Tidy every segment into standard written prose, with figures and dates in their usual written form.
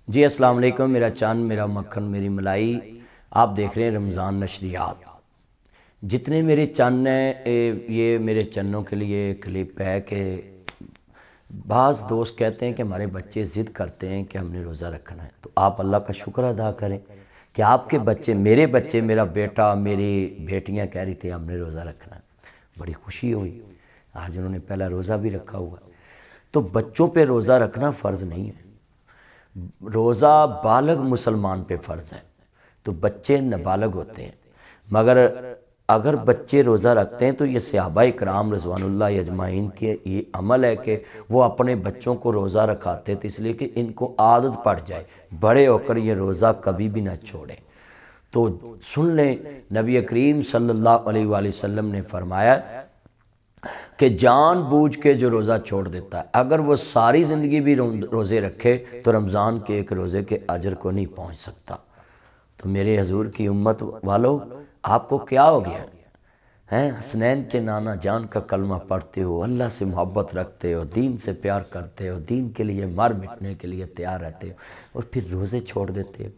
جی السلام علیکم۔ میرا چاند میرا مکھن میری ملائی، آپ دیکھ رہے ہیں رمضان نشریات۔ جتنے میرے چند ہیں یہ میرے چنوں کے لیے کلپ ہے کہ بعض دوست کہتے ہیں کہ ہمارے بچے ضد کرتے ہیں کہ ہم نے روزہ رکھنا ہے، تو آپ اللہ کا شکر ادا کریں کہ آپ کے بچے، میرا بیٹا، میری بیٹیاں کہہ رہی تھی ہم نے روزہ رکھنا ہے۔ بڑی خوشی ہوئی، آج انہوں نے پہلا روزہ بھی رکھا ہوا ہے۔ تو بچوں پہ روزہ رکھنا فرض نہیں ہے، روزہ بالغ مسلمان پہ فرض ہے، تو بچے نابالغ ہوتے ہیں، مگر اگر بچے روزہ رکھتے ہیں تو یہ صحابہ کرام رضوان اللہ اجمعین کے یہ عمل ہے کہ وہ اپنے بچوں کو روزہ رکھاتے تھے، اس لیے کہ ان کو عادت پڑ جائے، بڑے ہو کر یہ روزہ کبھی بھی نہ چھوڑیں۔ تو سن لیں، نبی کریم صلی اللہ علیہ وآلہ وسلم نے فرمایا کہ جان بوجھ کے جو روزہ چھوڑ دیتا ہے، اگر وہ ساری زندگی بھی روزے رکھے تو رمضان کے ایک روزے کے اجر کو نہیں پہنچ سکتا۔ تو میرے حضور کی امت والو، آپ کو کیا ہو گیا ہے؟ حسنین کے نانا جان کا کلمہ پڑھتے ہو، اللہ سے محبت رکھتے ہو، دین سے پیار کرتے ہو، دین کے لیے مر مٹنے کے لیے تیار رہتے ہو، اور پھر روزے چھوڑ دیتے ہو۔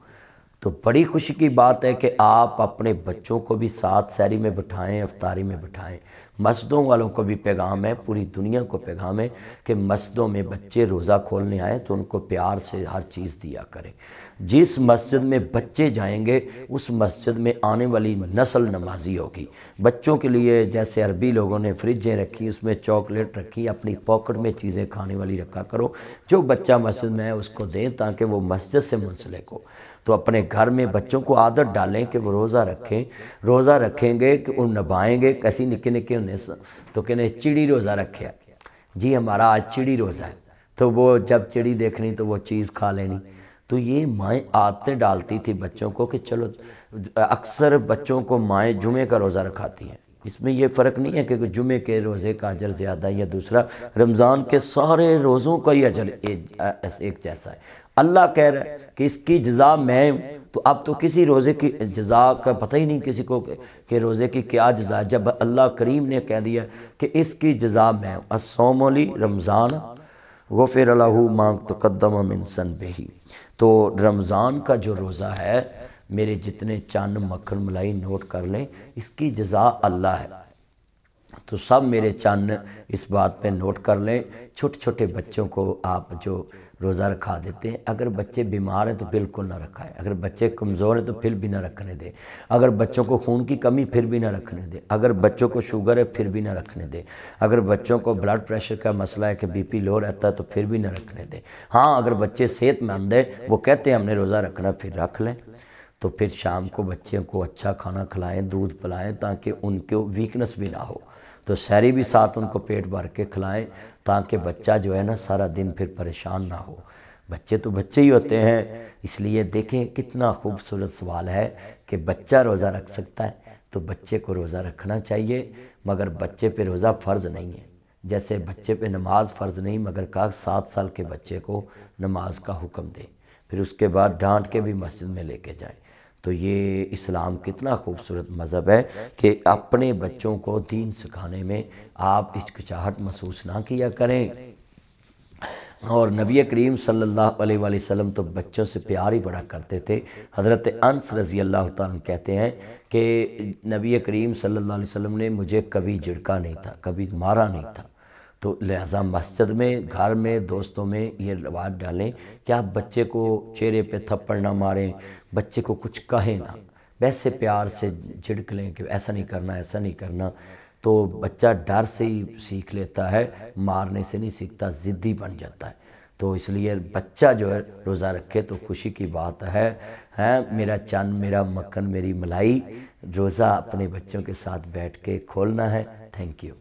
تو بڑی خوشی کی بات ہے کہ آپ اپنے بچوں کو بھی ساتھ سحری میں بٹھائیں، افطاری میں بٹھائیں۔ مسجدوں والوں کو بھی پیغام ہے، پوری دنیا کو پیغام ہے کہ مسجدوں میں بچے روزہ کھولنے آئیں تو ان کو پیار سے ہر چیز دیا کریں۔ جس مسجد میں بچے جائیں گے اس مسجد میں آنے والی نسل نمازی ہوگی۔ بچوں کے لیے جیسے عربی لوگوں نے فریجیں رکھی، اس میں چاکلیٹ رکھی، اپنی پاکٹ میں چیزیں کھانے والی رکھا کرو، جو بچہ مسجد میں ہے اس کو دیں تاکہ وہ مسجد سے منسلک ہو۔ تو اپنے گھر میں بچوں کو عادت ڈالیں کہ وہ روزہ رکھیں، روزہ رکھیں گے کہ ان نبھائیں گے، کیسی نکے نکے انہیں تو کہنے چڑی روزہ رکھے، جی ہمارا آج چڑی روزہ ہے، تو وہ جب چڑی دیکھنی تو وہ چیز کھا لینی۔ تو یہ مائیں عادتیں ڈالتی تھی بچوں کو کہ چلو، اکثر بچوں کو مائیں جمعے کا روزہ رکھاتی ہیں، اس میں یہ فرق نہیں ہے کہ جمعے کے روزے کا اجر زیادہ ہے یا دوسرا، رمضان کے سارے روزوں کا یہ اجر ایک جیسا ہے۔ اللہ کہہ رہا ہے کہ اس کی جزا میں ہوں، تو اب تو کسی روزے کی جزا کا پتہ ہی نہیں کسی کو کہ روزے کی کیا جزا ہے، جب اللہ کریم نے کہہ دیا کہ اس کی جزا میں ہوں۔ الصوم لی رمضان غفر لہ ما تقدم من ذنبہ۔ تو رمضان کا جو روزہ ہے، میرے جتنے چاند مکھن ملائی نوٹ کر لیں، اس کی جزا اللہ ہے۔ تو سب میرے چاند اس بات پہ نوٹ کر لیں، چھوٹے چھوٹے بچوں کو آپ جو روزہ رکھا دیتے ہیں، اگر بچے بیمار ہیں تو بالکل نہ رکھائیں، اگر بچے کمزور ہیں تو پھر بھی نہ رکھنے دیں، اگر بچوں کو خون کی کمی پھر بھی نہ رکھنے دیں، اگر بچوں کو شوگر ہے پھر بھی نہ رکھنے دیں، اگر بچوں کو بلڈ پریشر کا مسئلہ ہے کہ بی پی لو رہتا ہے تو پھر بھی نہ رکھنے دیں۔ ہاں اگر بچے صحت مند ہیں، وہ کہتے ہیں ہم نے روزہ رکھنا، پھر رکھ لیں۔ تو پھر شام کو بچوں کو اچھا کھانا کھلائیں، دودھ پلائیں تاکہ ان کو ویکنس بھی نہ ہو، تو سحری بھی ساتھ ان کو پیٹ بھر کے کھلائیں تاکہ بچہ جو ہے نا سارا دن پھر پریشان نہ ہو۔ بچے تو بچے ہی ہوتے ہیں، اس لیے دیکھیں کتنا خوبصورت سوال ہے کہ بچہ روزہ رکھ سکتا ہے، تو بچے کو روزہ رکھنا چاہیے، مگر بچے پہ روزہ فرض نہیں ہے۔ جیسے بچے پہ نماز فرض نہیں، مگر کہا 7 سال کے بچے کو نماز کا حکم دیں، پھر اس کے بعد ڈانٹ کے بھی مسجد میں لے کے جائیں۔ تو یہ اسلام کتنا خوبصورت مذہب ہے کہ اپنے بچوں کو دین سکھانے میں آپ ہچکچاہٹ محسوس نہ کیا کریں۔ اور نبی کریم صلی اللہ علیہ وآلہ وسلم تو بچوں سے پیار ہی بڑا کرتے تھے۔ حضرت انس رضی اللہ تعالیٰ کہتے ہیں کہ نبی کریم صلی اللہ علیہ وسلم نے مجھے کبھی جھڑکا نہیں تھا، کبھی مارا نہیں تھا، تو لہٰذا مسجد میں، گھر میں، دوستوں میں یہ روایت ڈالیں کہ آپ بچے کو چہرے پہ تھپڑ نہ ماریں، بچے کو کچھ کہیں نہ، ویسے پیار سے جھڑک لیں کہ ایسا نہیں کرنا، ایسا نہیں کرنا، تو بچہ ڈر سے ہی سیکھ لیتا ہے، مارنے سے نہیں سیکھتا، ضدی بن جاتا ہے۔ تو اس لیے بچہ جو ہے روزہ رکھے تو خوشی کی بات ہے۔ میرا چاند میرا مکھن میری ملائی، روزہ اپنے بچوں کے ساتھ بیٹھ کے کھولنا ہے۔ Thank you.